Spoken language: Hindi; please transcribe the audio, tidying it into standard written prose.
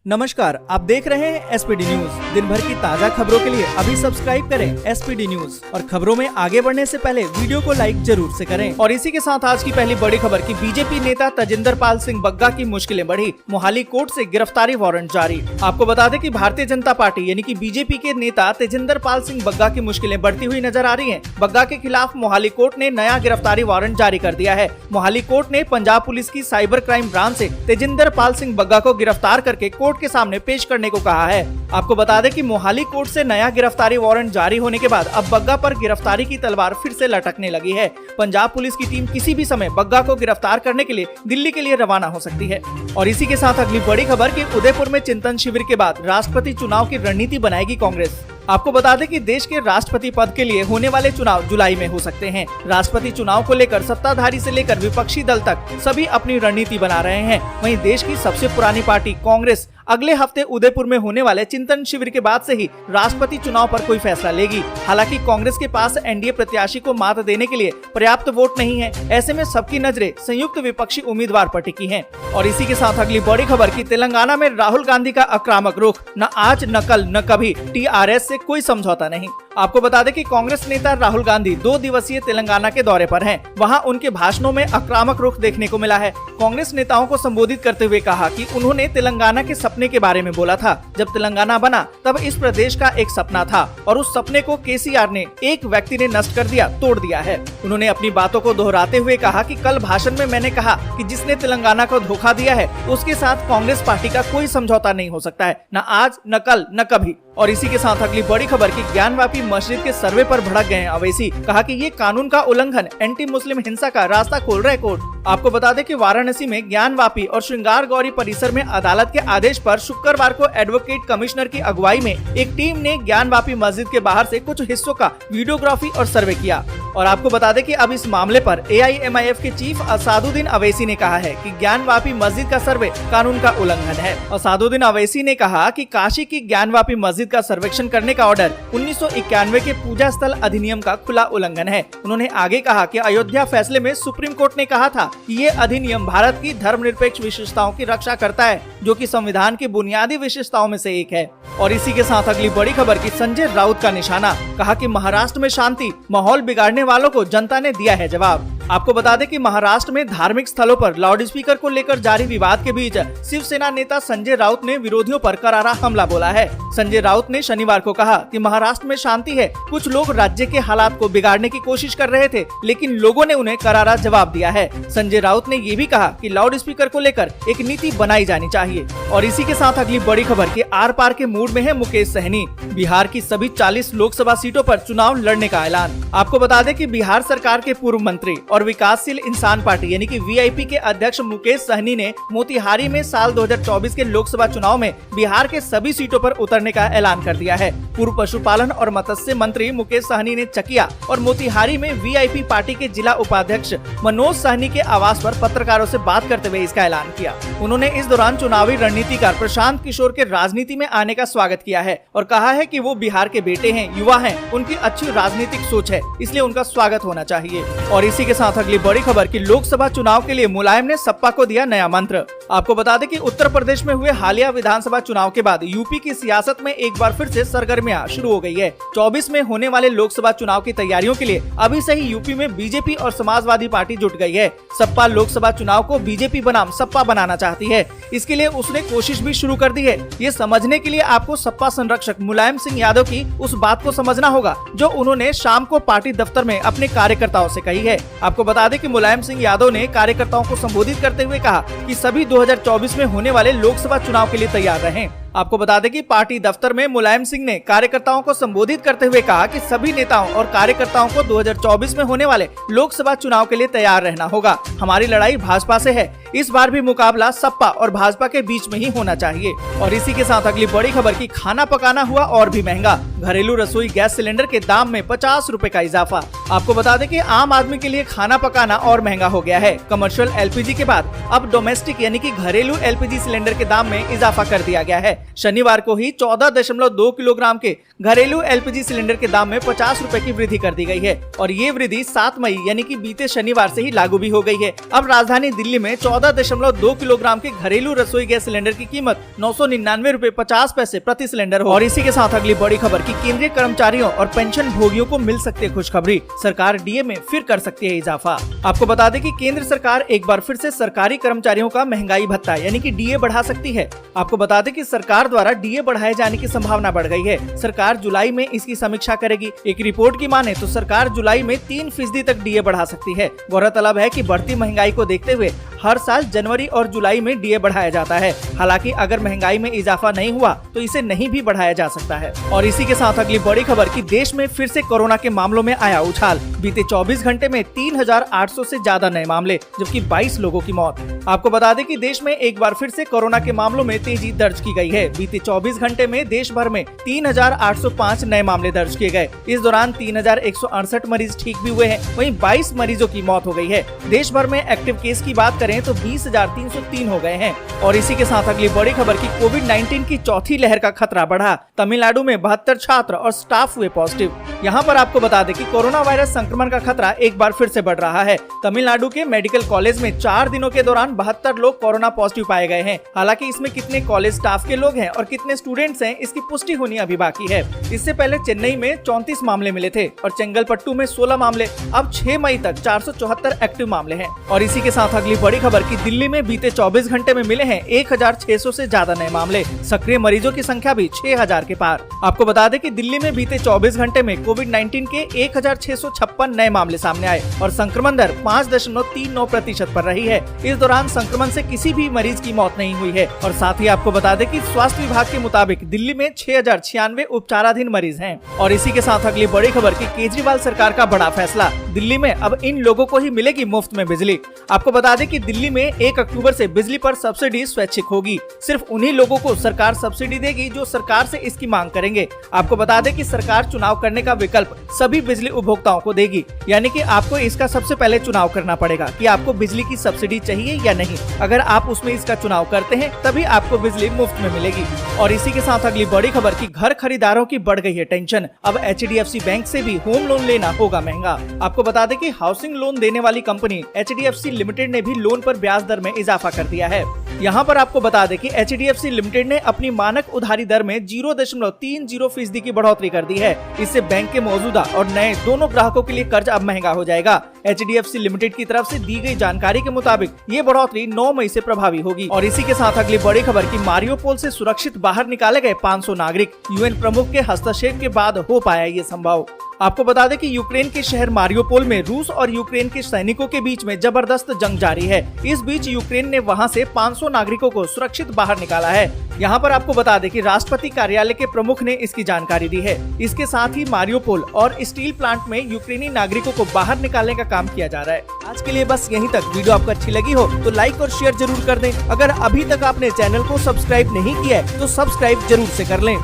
नमस्कार, आप देख रहे हैं एसपीडी न्यूज। दिन भर की ताज़ा खबरों के लिए अभी सब्सक्राइब करें एसपीडी न्यूज और खबरों में आगे बढ़ने से पहले वीडियो को लाइक जरूर से करें। और इसी के साथ आज की पहली बड़ी खबर की बीजेपी नेता तजिंदर पाल सिंह बग्गा की मुश्किलें बढ़ी, मोहाली कोर्ट से गिरफ्तारी वारंट जारी। आपको बता दें कि भारतीय जनता पार्टी यानी कि बीजेपी के नेता तजिंदर पाल सिंह बग्गा की मुश्किलें बढ़ती हुई नजर आ रही है। बग्गा के खिलाफ मोहाली कोर्ट ने नया गिरफ्तारी वारंट जारी कर दिया है। मोहाली कोर्ट ने पंजाब पुलिस की साइबर क्राइम ब्रांच से तजिंदर पाल सिंह बग्गा को गिरफ्तार करके कोर्ट के सामने पेश करने को कहा है। आपको बता दें कि मोहाली कोर्ट से नया गिरफ्तारी वारंट जारी होने के बाद अब बग्गा पर गिरफ्तारी की तलवार फिर से लटकने लगी है। पंजाब पुलिस की टीम किसी भी समय बग्गा को गिरफ्तार करने के लिए दिल्ली के लिए रवाना हो सकती है। और इसी के साथ अगली बड़ी खबर कि उदयपुर में चिंतन शिविर के बाद राष्ट्रपति चुनाव की रणनीति बनाएगी कांग्रेस। आपको बता दें कि देश के राष्ट्रपति पद के लिए होने वाले चुनाव जुलाई में हो सकते हैं। राष्ट्रपति चुनाव को लेकर सत्ताधारी से लेकर विपक्षी दल तक सभी अपनी रणनीति बना रहे हैं। वहीं देश की सबसे पुरानी पार्टी कांग्रेस अगले हफ्ते उदयपुर में होने वाले चिंतन शिविर के बाद से ही राष्ट्रपति चुनाव पर कोई फैसला लेगी। हालांकि कांग्रेस के पास एनडीए प्रत्याशी को मात देने के लिए पर्याप्त वोट नहीं है। ऐसे में सबकी नजरें संयुक्त विपक्षी उम्मीदवार पर टिकी हैं। और इसी के साथ अगली बड़ी खबर की तेलंगाना में राहुल गांधी का आक्रामक रुख, न आज न कल न कभी, टीआरएस से कोई समझौता नहीं। आपको बता दें कि कांग्रेस नेता राहुल गांधी 2 दिवसीय तेलंगाना के दौरे पर हैं। वहां उनके भाषणों में आक्रामक रुख देखने को मिला है। कांग्रेस नेताओं को संबोधित करते हुए कहा कि उन्होंने तेलंगाना के सपने के बारे में बोला था। जब तेलंगाना बना तब इस प्रदेश का एक सपना था और उस सपने को केसीआर ने, एक व्यक्ति ने नष्ट कर दिया, तोड़ दिया है। उन्होंने अपनी बातों को दोहराते हुए कहा कि कल भाषण में मैंने कहा कि जिसने तेलंगाना को धोखा दिया है उसके साथ कांग्रेस पार्टी का कोई समझौता नहीं हो सकता है, न आज न कल न कभी। और इसी के साथ अगली बड़ी खबर की ज्ञानवापी मस्जिद के सर्वे पर भड़क गए अवैसी, कहा कि ये कानून का उल्लंघन, एंटी मुस्लिम हिंसा का रास्ता खोल रहे कोर्ट। आपको बता दें कि वाराणसी में ज्ञानवापी और श्रृंगार गौरी परिसर में अदालत के आदेश पर शुक्रवार को एडवोकेट कमिश्नर की अगुवाई में एक टीम ने ज्ञानवापी मस्जिद के बाहर से कुछ हिस्सों का वीडियोग्राफी और सर्वे किया। और आपको बता दें कि अब इस मामले पर एआईएमआईएफ के चीफ असादुद्दीन अवैसी ने कहा है कि ज्ञानवापी मस्जिद का सर्वे कानून का उल्लंघन है। असादुद्दीन अवैसी ने कहा कि काशी की ज्ञानवापी मस्जिद का सर्वेक्षण करने का ऑर्डर 1991 के पूजा स्थल अधिनियम का खुला उल्लंघन है। उन्होंने आगे कहा कि अयोध्या फैसले में सुप्रीम कोर्ट ने कहा था कि ये अधिनियम भारत की धर्मनिरपेक्ष विशेषताओं की रक्षा करता है, जो कि संविधान की बुनियादी विशेषताओं में से एक है। और इसी के साथ अगली बड़ी खबर की संजय राउत का निशाना, कहा कि महाराष्ट्र में शांति माहौल बिगाड़ने वालों को जनता ने दिया है जवाब। आपको बता दें कि महाराष्ट्र में धार्मिक स्थलों पर लाउडस्पीकर को लेकर जारी विवाद के बीच शिवसेना नेता संजय राउत ने विरोधियों पर करारा हमला बोला है। संजय राउत ने शनिवार को कहा कि महाराष्ट्र में शांति है, कुछ लोग राज्य के हालात को बिगाड़ने की कोशिश कर रहे थे, लेकिन लोगों ने उन्हें करारा जवाब दिया है। संजय राउत ने ये भी कहा कि लाउडस्पीकर को लेकर एक नीति बनाई जानी चाहिए। और इसी के साथ अगली बड़ी खबर के आर पार के मूड में है मुकेश सहनी, बिहार की सभी 40 लोकसभा सीटों पर चुनाव लड़ने का ऐलान। आपको बता दें कि बिहार सरकार के पूर्व मंत्री और विकासशील इंसान पार्टी यानी कि वीआईपी के अध्यक्ष मुकेश सहनी ने मोतिहारी में साल 2024 के लोकसभा चुनाव में बिहार के सभी सीटों पर उतरने का ऐलान कर दिया है। पूर्व पशुपालन और मत्स्य मंत्री मुकेश सहनी ने चकिया और मोतिहारी में वीआईपी पार्टी के जिला उपाध्यक्ष मनोज सहनी के आवास पर पत्रकारों से बात करते हुए इसका ऐलान किया। उन्होंने इस दौरान चुनावी रणनीतिकार प्रशांत किशोर के राजनीति में आने का स्वागत किया है और कहा है कि वो बिहार के बेटे हैं, युवा हैं, उनकी अच्छी राजनीतिक सोच है, इसलिए उनका स्वागत होना चाहिए। और इसी के साथ अगली बड़ी खबर की लोकसभा चुनाव के लिए मुलायम ने सपा को दिया नया मंत्र। आपको बता दें कि उत्तर प्रदेश में हुए हालिया विधानसभा चुनाव के बाद यूपी की सियासत में एक बार फिर से सरगर्मियां शुरू हो गई है। 24 में होने वाले लोकसभा चुनाव की तैयारियों के लिए अभी से ही यूपी में बीजेपी और समाजवादी पार्टी जुट गई है। सपा लोकसभा चुनाव को बीजेपी बनाम सपा बनाना चाहती है। इसके लिए उसने कोशिश भी शुरू कर दी है। ये समझने के लिए आपको सपा संरक्षक मुलायम सिंह यादव की उस बात को समझना होगा जो उन्होंने शाम को पार्टी दफ्तर में अपने कार्यकर्ताओं से कही है। आपको बता दें कि मुलायम सिंह यादव ने कार्यकर्ताओं को संबोधित करते हुए कहा कि सभी 2024 में होने वाले लोकसभा चुनाव के लिए तैयार रहें। आपको बता दें कि पार्टी दफ्तर में मुलायम सिंह ने कार्यकर्ताओं को संबोधित करते हुए कहा कि सभी नेताओं और कार्यकर्ताओं को 2024 में होने वाले लोकसभा चुनाव के लिए तैयार रहना होगा। हमारी लड़ाई भाजपा से है, इस बार भी मुकाबला सपा और भाजपा के बीच में ही होना चाहिए। और इसी के साथ अगली बड़ी खबर की खाना पकाना हुआ और भी महंगा, घरेलू रसोई गैस सिलेंडर के दाम में 50 रुपए का इजाफा। आपको बता दें कि आम आदमी के लिए खाना पकाना और महंगा हो गया है। कमर्शियल एलपीजी के बाद अब डोमेस्टिक यानी कि घरेलू एलपीजी सिलेंडर के दाम में इजाफा कर दिया गया है। शनिवार को ही 14.2 किलोग्राम के घरेलू एलपीजी सिलेंडर के दाम में 50 रुपए की वृद्धि कर दी गई है और ये वृद्धि 7 मई यानी कि बीते शनिवार से ही लागू भी हो गई है। अब राजधानी दिल्ली में 14.2 किलोग्राम के घरेलू रसोई गैस सिलेंडर की कीमत 999 रुपए 50 पैसे प्रति सिलेंडर हो। और इसी के साथ अगली बड़ी खबर की केंद्रीय कर्मचारियों और पेंशन भोगियों को मिल सकती है खुशखबरी, सरकार डीए में फिर कर सकती है इजाफा। आपको बता दें कि केंद्र सरकार एक बार फिर से सरकारी कर्मचारियों का महंगाई भत्ता यानी कि डीए बढ़ा सकती है। आपको बता दें कि सरकार द्वारा डीए बढ़ाए जाने की संभावना बढ़ गई है। सरकार जुलाई में इसकी समीक्षा करेगी। एक रिपोर्ट की माने तो सरकार जुलाई में 3% तक डीए बढ़ा सकती है। गौरतलब है कि बढ़ती महंगाई को देखते हुए हर साल जनवरी और जुलाई में डीए बढ़ाया जाता है। हालांकि अगर महंगाई में इजाफा नहीं हुआ तो इसे नहीं भी बढ़ाया जा सकता है। और इसी के साथ अगली बड़ी खबर कि देश में फिर से कोरोना के मामलों में आया उछाल। बीते 24 घंटे में 3800 से ज्यादा नए मामले, जबकि 22 लोगों की मौत। आपको बता दें कि देश में एक बार फिर से कोरोना के मामलों में तेजी दर्ज की गई है। बीते 24 घंटे में देश भर में 3805 नए मामले दर्ज किए गए। इस दौरान 3168 मरीज ठीक भी हुए हैं, वहीं 22 मरीजों की मौत हो गई है। देश भर में एक्टिव केस की बात करें तो 20,303 हो गए हैं। और इसी के साथ अगली बड़ी खबर की कोविड-19 की चौथी लहर का खतरा बढ़ा। तमिलनाडु में 72 छात्र और स्टाफ हुए पॉजिटिव। यहाँ पर आपको बता दें कि कोरोना वायरस संक्रमण का खतरा एक बार फिर से बढ़ रहा है। तमिलनाडु के मेडिकल कॉलेज में 4 दिनों के दौरान 72 लोग कोरोना पॉजिटिव पाए गए हैं। हालांकि इसमें कितने कॉलेज स्टाफ के लोग हैं और कितने स्टूडेंट्स हैं, इसकी पुष्टि होनी अभी बाकी है। इससे पहले चेन्नई में 34 मामले मिले थे और चेंगलपट्टू में 16 मामले। अब 6 मई तक 474 एक्टिव मामले हैं। और इसी के साथ अगली बड़ी खबर की दिल्ली में बीते 24 घंटे में मिले हैं 1600 से ज्यादा नए मामले। सक्रिय मरीजों की संख्या भी 6000 के पार। आपको बता दें कि दिल्ली में बीते 24 घंटे में कोविड-19 के 1656 नए मामले सामने आए और संक्रमण दर 5.39% पर रही है। इस दौरान संक्रमण से किसी भी मरीज की मौत नहीं हुई है। और साथ ही आपको बता दें कि स्वास्थ्य विभाग के मुताबिक दिल्ली में 6096 उपचाराधीन मरीज हैं। और इसी के साथ अगली बड़ी खबर की केजरीवाल सरकार का बड़ा फैसला। दिल्ली में अब इन लोगों को ही मिलेगी मुफ्त में बिजली। आपको बता दें कि दिल्ली में 1 अक्टूबर से बिजली पर सब्सिडी स्वैच्छिक होगी। सिर्फ उन्हीं लोगों को सरकार सब्सिडी देगी जो सरकार से इसकी मांग करेंगे। आपको बता दें कि सरकार चुनाव करने का विकल्प सभी बिजली उपभोक्ताओं को देगी, यानी कि आपको इसका सबसे पहले चुनाव करना पड़ेगा कि आपको बिजली की सब्सिडी चाहिए या नहीं। अगर आप उसमें इसका चुनाव करते हैं तभी आपको बिजली मुफ्त में मिलेगी। और इसी के साथ अगली बड़ी खबर की घर खरीदारों की बढ़ गई है टेंशन। अब HDFC बैंक से भी होम लोन लेना होगा महंगा। आपको बता दें कि हाउसिंग लोन देने वाली कंपनी HDFC लिमिटेड ने भी लोन पर ब्याज दर में इजाफा कर दिया है। यहाँ पर आपको बता दें कि HDFC लिमिटेड ने अपनी मानक उधारी दर में 0.30% की बढ़ोतरी कर दी है। इससे बैंक के मौजूदा और नए दोनों ग्राहकों के लिए कर्ज अब महंगा हो जाएगा। HDFC लिमिटेड की तरफ से दी गई जानकारी के मुताबिक ये बढ़ोतरी 9 मई से प्रभावी होगी। और इसी के साथ अगली बड़ी खबर की मारियोपोल से सुरक्षित बाहर निकाले गए 500 नागरिक। UN प्रमुख के हस्तक्षेप के बाद हो पाया ये संभव। आपको बता दें कि यूक्रेन के शहर मारियोपोल में रूस और यूक्रेन के सैनिकों के बीच में जबरदस्त जंग जारी है। इस बीच यूक्रेन ने वहां से 500 नागरिकों को सुरक्षित बाहर निकाला है। यहाँ पर आपको बता दें कि राष्ट्रपति कार्यालय के प्रमुख ने इसकी जानकारी दी है। इसके साथ ही मारियोपोल और स्टील प्लांट में यूक्रेनी नागरिकों को बाहर निकालने का काम किया जा रहा है। आज के लिए बस यहीं तक। वीडियो आपको अच्छी लगी हो तो लाइक और शेयर जरूर कर दें। अगर अभी तक आपने चैनल को सब्सक्राइब नहीं किया है तो सब्सक्राइब जरूर से कर लें।